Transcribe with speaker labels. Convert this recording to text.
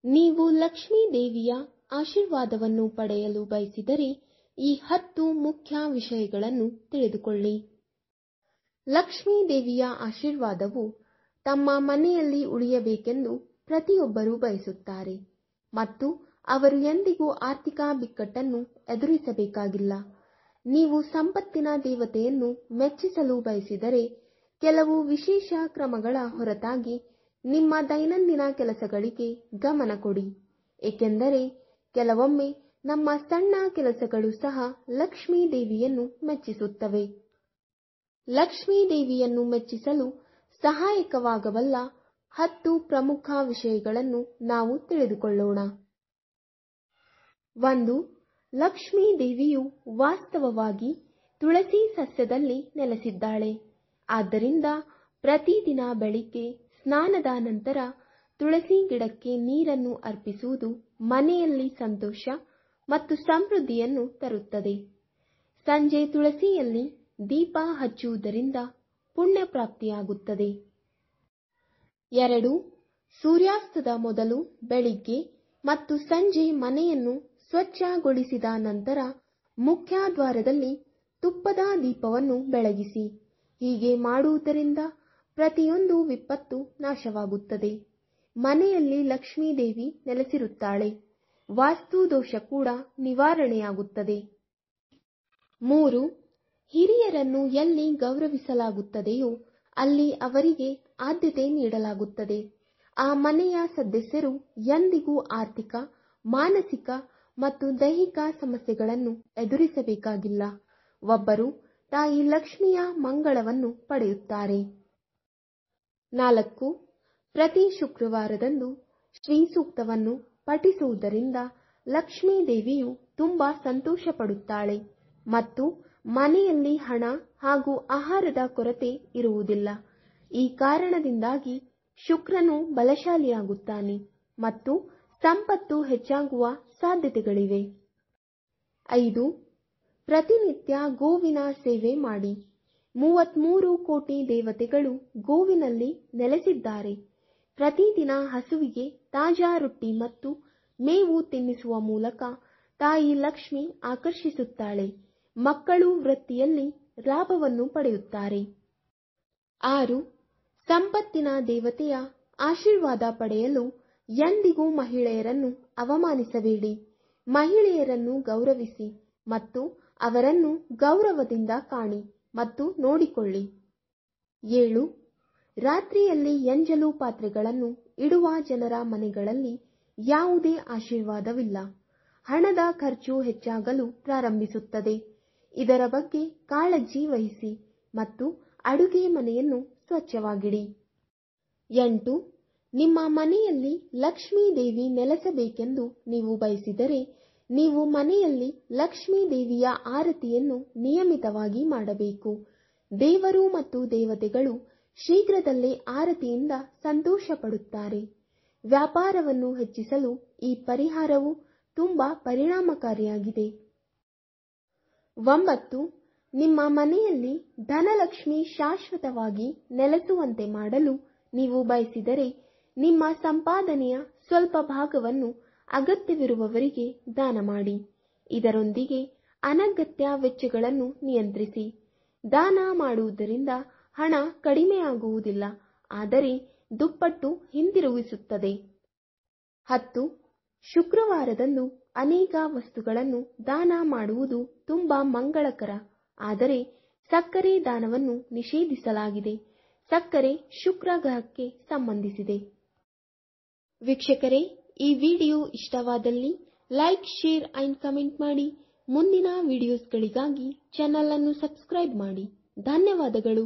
Speaker 1: ನೀವು ಲಕ್ಷ್ಮೀ ದೇವಿಯ ಆಶೀರ್ವಾದವನ್ನು ಪಡೆಯಲು ಬಯಸಿದರೆ ಈ 10 ಮುಖ್ಯ ವಿಷಯಗಳನ್ನು ತಿಳಿದುಕೊಳ್ಳಿ. ಲಕ್ಷ್ಮೀ ದೇವಿಯ ಆಶೀರ್ವಾದವು ತಮ್ಮ ಮನೆಯಲ್ಲಿ ಉಳಿಯಬೇಕೆಂದು ಪ್ರತಿಯೊಬ್ಬರೂ ಬಯಸುತ್ತಾರೆ ಮತ್ತು ಅವರು ಎಂದಿಗೂ ಆರ್ಥಿಕ ಬಿಕ್ಕಟ್ಟನ್ನು ಎದುರಿಸಬೇಕಾಗಿಲ್ಲ. ನೀವು ಸಂಪತ್ತಿನ ದೇವತೆಯನ್ನು ಮೆಚ್ಚಿಸಲು ಬಯಸಿದರೆ ಕೆಲವು ವಿಶೇಷ ಕ್ರಮಗಳ ಹೊರತಾಗಿ ನಿಮ್ಮ ದೈನಂದಿನ ಕೆಲಸಗಳಿಗೆ ಗಮನ ಕೊಡಿ, ಏಕೆಂದರೆ ಕೆಲವೊಮ್ಮೆ ನಮ್ಮ ಸಣ್ಣ ಕೆಲಸಗಳು ಸಹ ಲಕ್ಷ್ಮೀ ದೇವಿಯನ್ನು ಮೆಚ್ಚಿಸುತ್ತವೆ. ಲಕ್ಷ್ಮೀ ದೇವಿಯನ್ನು ಮೆಚ್ಚಿಸಲು ಸಹಾಯಕವಾಗಬಲ್ಲ 10 ಪ್ರಮುಖ ವಿಷಯಗಳನ್ನು ನಾವು ತಿಳಿದುಕೊಳ್ಳೋಣ. 1. ಲಕ್ಷ್ಮೀ ದೇವಿಯು ವಾಸ್ತವವಾಗಿ ತುಳಸಿ ಸಸ್ಯದಲ್ಲಿ ನೆಲೆಸಿದ್ದಾಳೆ. ಆದ್ದರಿಂದ ಪ್ರತಿದಿನ ಬೆಳಿಗ್ಗೆ ಸ್ನಾನದ ನಂತರ ತುಳಸಿ ಗಿಡಕ್ಕೆ ನೀರನ್ನು ಅರ್ಪಿಸುವುದು ಮನೆಯಲ್ಲಿ ಸಂತೋಷ ಮತ್ತು ಸಮೃದ್ಧಿಯನ್ನು ತರುತ್ತದೆ. ಸಂಜೆ ತುಳಸಿಯಲ್ಲಿ ದೀಪ ಹಚ್ಚುವುದರಿಂದ ಪುಣ್ಯ ಪ್ರಾಪ್ತಿಯಾಗುತ್ತದೆ. 2. ಸೂರ್ಯಾಸ್ತದ ಮೊದಲು ಬೆಳಿಗ್ಗೆ ಮತ್ತು ಸಂಜೆ ಮನೆಯನ್ನು ಸ್ವಚ್ಛಗೊಳಿಸಿದ ನಂತರ ಮುಖ್ಯ ದ್ವಾರದಲ್ಲಿ ತುಪ್ಪದ ದೀಪವನ್ನು ಬೆಳಗಿಸಿ. ಹೀಗೆ ಮಾಡುವುದರಿಂದ ಪ್ರತಿಯೊಂದು ವಿಪತ್ತು ನಾಶವಾಗುತ್ತದೆ. ಮನೆಯಲ್ಲಿ ಲಕ್ಷ್ಮೀ ದೇವಿ ನೆಲೆಸಿರುತ್ತಾಳೆ. ವಾಸ್ತು ದೋಷ ಕೂಡ ನಿವಾರಣೆಯಾಗುತ್ತದೆ. 3. ಹಿರಿಯರನ್ನು ಎಲ್ಲಿ ಗೌರವಿಸಲಾಗುತ್ತದೆಯೋ ಅಲ್ಲಿ ಅವರಿಗೆ ಆದ್ಯತೆ ನೀಡಲಾಗುತ್ತದೆ. ಆ ಮನೆಯ ಸದಸ್ಯರು ಎಂದಿಗೂ ಆರ್ಥಿಕ, ಮಾನಸಿಕ ಮತ್ತು ದೈಹಿಕ ಸಮಸ್ಯೆಗಳನ್ನು ಎದುರಿಸಬೇಕಾಗಿಲ್ಲ. ಒಬ್ಬರು ತಾಯಿ ಲಕ್ಷ್ಮಿಯ ಮಂಗಳವನ್ನು ಪಡೆಯುತ್ತಾರೆ. 4. ಪ್ರತಿ ಶುಕ್ರವಾರದಂದು ಶ್ರೀ ಸೂಕ್ತವನ್ನು ಪಠಿಸುವುದರಿಂದ ಲಕ್ಷ್ಮೀ ದೇವಿಯು ತುಂಬಾ ಸಂತೋಷ ಪಡುತ್ತಾಳೆ ಮತ್ತು ಮನೆಯಲ್ಲಿ ಹಣ ಹಾಗೂ ಆಹಾರದ ಕೊರತೆ ಇರುವುದಿಲ್ಲ. ಈ ಕಾರಣದಿಂದಾಗಿ ಶುಕ್ರನು ಬಲಶಾಲಿಯಾಗುತ್ತಾನೆ ಮತ್ತು ಸಂಪತ್ತು ಹೆಚ್ಚಾಗುವ ಸಾಧ್ಯತೆಗಳಿವೆ. 5. ಪ್ರತಿನಿತ್ಯ ಗೋವಿನ ಸೇವೆ ಮಾಡಿ. 33 ಕೋಟಿ ದೇವತೆಗಳು ಗೋವಿನಲ್ಲಿ ನೆಲೆಸಿದ್ದಾರೆ. ಪ್ರತಿದಿನ ಹಸುವಿಗೆ ತಾಜಾ ರೊಟ್ಟಿ ಮತ್ತು ಮೇವು ತಿನ್ನಿಸುವ ಮೂಲಕ ತಾಯಿ ಲಕ್ಷ್ಮಿ ಆಕರ್ಷಿಸುತ್ತಾಳೆ. ಮಕ್ಕಳು ವೃತ್ತಿಯಲ್ಲಿ ಲಾಭವನ್ನು ಪಡೆಯುತ್ತಾರೆ. 6. ಸಂಪತ್ತಿನ ದೇವತೆಯ ಆಶೀರ್ವಾದ ಪಡೆಯಲು ಎಂದಿಗೂ ಮಹಿಳೆಯರನ್ನು ಅವಮಾನಿಸಬೇಡಿ. ಮಹಿಳೆಯರನ್ನು ಗೌರವಿಸಿ ಮತ್ತು ಅವರನ್ನು ಗೌರವದಿಂದ ಕಾಣಿ ಮತ್ತು ನೋಡಿಕೊಳ್ಳಿ. 7. ರಾತ್ರಿಯಲ್ಲಿ ಎಂಜಲು ಪಾತ್ರೆಗಳನ್ನು ಇಡುವ ಜನರ ಮನೆಗಳಲ್ಲಿ ಯಾವುದೇ ಆಶೀರ್ವಾದವಿಲ್ಲ. ಹಣದ ಖರ್ಚು ಹೆಚ್ಚಾಗಲು ಪ್ರಾರಂಭಿಸುತ್ತದೆ. ಇದರ ಬಗ್ಗೆ ಕಾಳಜಿ ವಹಿಸಿ ಮತ್ತು ಅಡುಗೆ ಮನೆಯನ್ನು ಸ್ವಚ್ಛವಾಗಿಡಿ. 8. ನಿಮ್ಮ ಮನೆಯಲ್ಲಿ ಲಕ್ಷ್ಮೀ ದೇವಿ ನೆಲೆಸಬೇಕೆಂದು ನೀವು ಬಯಸಿದರೆ ನೀವು ಮನೆಯಲ್ಲಿ ಲಕ್ಷ್ಮೀ ದೇವಿಯ ಆರತಿಯನ್ನು ನಿಯಮಿತವಾಗಿ ಮಾಡಬೇಕು. ದೇವರು ಮತ್ತು ದೇವತೆಗಳು ಶೀಘ್ರದಲ್ಲೇ ಆರತಿಯಿಂದ ಸಂತೋಷ ಪಡುತ್ತಾರೆ. ವ್ಯಾಪಾರವನ್ನು ಹೆಚ್ಚಿಸಲು ಈ ಪರಿಹಾರವು ತುಂಬಾ ಪರಿಣಾಮಕಾರಿಯಾಗಿದೆ. 9. ನಿಮ್ಮ ಮನೆಯಲ್ಲಿ ಧನಲಕ್ಷ್ಮಿ ಶಾಶ್ವತವಾಗಿ ನೆಲೆಸುವಂತೆ ಮಾಡಲು ನೀವು ಬಯಸಿದರೆ ನಿಮ್ಮ ಸಂಪಾದನೆಯ ಸ್ವಲ್ಪ ಭಾಗವನ್ನು ಅಗತ್ಯವಿರುವವರಿಗೆ ದಾನ ಮಾಡಿ. ಇದರೊಂದಿಗೆ ಅನಗತ್ಯ ವೆಚ್ಚಗಳನ್ನು ನಿಯಂತ್ರಿಸಿ. ದಾನ ಮಾಡುವುದರಿಂದ ಹಣ ಕಡಿಮೆಯಾಗುವುದಿಲ್ಲ, ಆದರೆ ದುಪ್ಪಟ್ಟು ಹಿಂದಿರುಗಿಸುತ್ತದೆ. 10. ಶುಕ್ರವಾರದಂದು ಅನೇಕ ವಸ್ತುಗಳನ್ನು ದಾನ ಮಾಡುವುದು ತುಂಬಾ ಮಂಗಳಕರ, ಆದರೆ ಸಕ್ಕರೆ ದಾನವನ್ನು ನಿಷೇಧಿಸಲಾಗಿದೆ. ಸಕ್ಕರೆ ಶುಕ್ರ ಗ್ರಹಕ್ಕೆ ಸಂಬಂಧಿಸಿದೆ. ವೀಕ್ಷಕರೇ, ಈ ವಿಡಿಯೋ ಇಷ್ಟವಾದಲ್ಲಿ ಲೈಕ್, ಶೇರ್ ಅಂಡ್ ಕಮೆಂಟ್ ಮಾಡಿ. ಮುಂದಿನ ವಿಡಿಯೋಸ್ಗಳಿಗಾಗಿ ಚಾನೆಲ್ ಅನ್ನು ಸಬ್ಸ್ಕ್ರೈಬ್ ಮಾಡಿ. ಧನ್ಯವಾದಗಳು.